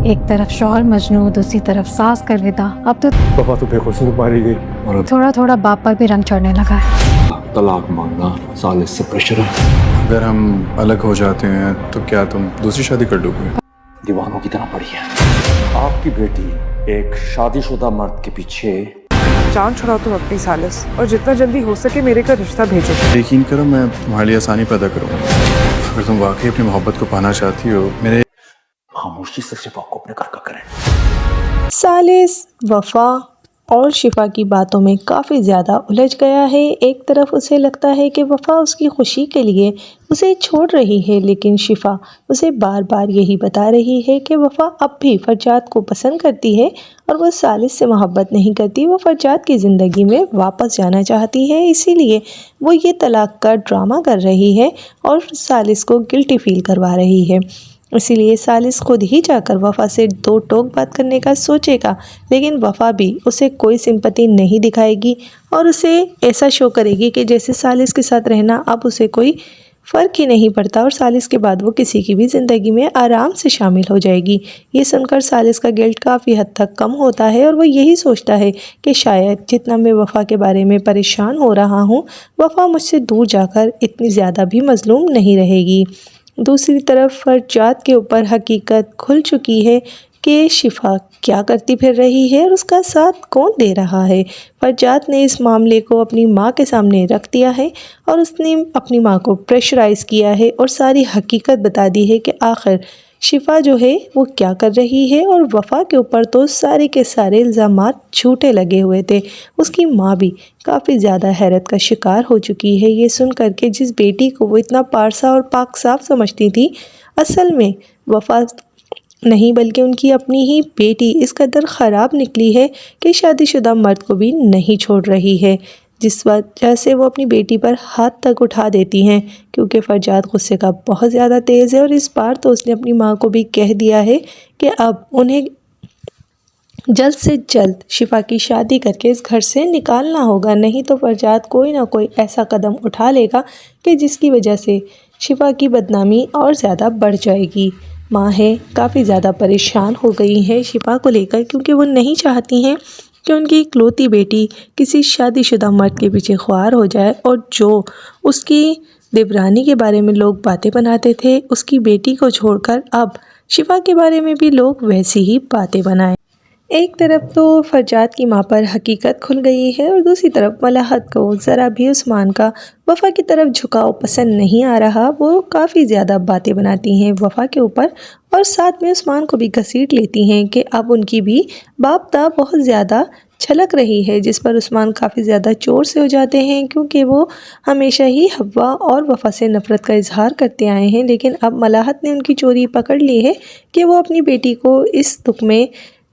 ایک طرف شوہر مجنون، دوسری طرف ساس کا الوداع. اب تو وفا تو بے قصور ماری گئی اور تھوڑا تھوڑا باپ پر بھی رنگ چڑھنے لگا ہے. طلاق مانگنا ثالث سے پریشر ہے. اگر ہم الگ ہو جاتے ہیں تو کیا تم دوسری شادی کر لو گے؟ دیوانوں کی طرح پڑی ہے. آپ کی بیٹی ایک شادی شدہ مرد کے پیچھے. جان چھڑاؤ تم اپنی سالس، اور جتنا جلدی ہو سکے میرے کا رشتہ بھیجو. یقین کرو میں تمہارے لیے آسانی پیدا کروں گا. اگر تم واقعی اپنی محبت کو پانا چاہتی ہو، میرے خاموشی سے شفا کو اپنے گھر کا کریں. ثالث وفا اور شفا کی باتوں میں کافی زیادہ الجھ گیا ہے. ایک طرف اسے لگتا ہے کہ وفا اس کی خوشی کے لیے اسے چھوڑ رہی ہے، لیکن شفا اسے بار بار یہی بتا رہی ہے کہ وفا اب بھی فرجاد کو پسند کرتی ہے اور وہ ثالث سے محبت نہیں کرتی. وہ فرجاد کی زندگی میں واپس جانا چاہتی ہے، اسی لیے وہ یہ طلاق کا ڈرامہ کر رہی ہے اور ثالث کو گلٹی فیل کروا رہی ہے. اسی لیے ثالث خود ہی جا کر وفا سے دو ٹوک بات کرنے کا سوچے گا، لیکن وفا بھی اسے کوئی سمپتی نہیں دکھائے گی اور اسے ایسا شو کرے گی کہ جیسے ثالث کے ساتھ رہنا اب اسے کوئی فرق ہی نہیں پڑتا اور ثالث کے بعد وہ کسی کی بھی زندگی میں آرام سے شامل ہو جائے گی. یہ سن کر ثالث کا گلٹ کافی حد تک کم ہوتا ہے اور وہ یہی سوچتا ہے کہ شاید جتنا میں وفا کے بارے میں پریشان ہو رہا ہوں، وفا مجھ سے دور جا کر اتنی زیادہ بھی مظلوم نہیں رہے گی. دوسری طرف فرجاد کے اوپر حقیقت کھل چکی ہے کہ شفا کیا کرتی پھر رہی ہے اور اس کا ساتھ کون دے رہا ہے. فرجاد نے اس معاملے کو اپنی ماں کے سامنے رکھ دیا ہے اور اس نے اپنی ماں کو پریشرائز کیا ہے اور ساری حقیقت بتا دی ہے کہ آخر شفا جو ہے وہ کیا کر رہی ہے. اور وفا کے اوپر تو سارے کے سارے الزامات جھوٹے لگے ہوئے تھے. اس کی ماں بھی کافی زیادہ حیرت کا شکار ہو چکی ہے یہ سن کر کے جس بیٹی کو وہ اتنا پارسا اور پاک صاف سمجھتی تھی، اصل میں وفا نہیں بلکہ ان کی اپنی ہی بیٹی اس قدر خراب نکلی ہے کہ شادی شدہ مرد کو بھی نہیں چھوڑ رہی ہے، جس وجہ سے وہ اپنی بیٹی پر ہاتھ تک اٹھا دیتی ہیں. کیونکہ فرجاد غصے کا بہت زیادہ تیز ہے اور اس بار تو اس نے اپنی ماں کو بھی کہہ دیا ہے کہ اب انہیں جلد سے جلد شفا کی شادی کر کے اس گھر سے نکالنا ہوگا، نہیں تو فرجاد کوئی نہ کوئی ایسا قدم اٹھا لے گا کہ جس کی وجہ سے شفا کی بدنامی اور زیادہ بڑھ جائے گی. ماں ہے کافی زیادہ پریشان ہو گئی ہیں شفا کو لے کر، کیونکہ وہ نہیں چاہتی ہیں کہ ان کی اکلوتی بیٹی کسی شادی شدہ مرد کے پیچھے خوار ہو جائے اور جو اس کی دیورانی کے بارے میں لوگ باتیں بناتے تھے اس کی بیٹی کو چھوڑ کر اب شفا کے بارے میں بھی لوگ ویسی ہی باتیں بنائیں. ایک طرف تو فرجاد کی ماں پر حقیقت کھل گئی ہے اور دوسری طرف ملاحت کو ذرا بھی عثمان کا وفا کی طرف جھکاؤ پسند نہیں آ رہا. وہ کافی زیادہ باتیں بناتی ہیں وفا کے اوپر اور ساتھ میں عثمان کو بھی گھسیٹ لیتی ہیں کہ اب ان کی بھی باپ دا بہت زیادہ چھلک رہی ہے، جس پر عثمان کافی زیادہ چور سے ہو جاتے ہیں کیونکہ وہ ہمیشہ ہی حوا اور وفا سے نفرت کا اظہار کرتے آئے ہیں. لیکن اب ملاحت نے ان کی چوری پکڑ لی ہے کہ وہ اپنی بیٹی کو اس دکھ میں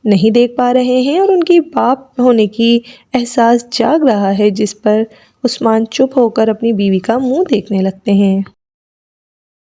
نہیں دیکھ پا رہے ہیں اور ان کی باپ ہونے کی احساس جاگ رہا ہے، جس پر عثمان چپ ہو کر اپنی بیوی کا منہ دیکھنے لگتے ہیں.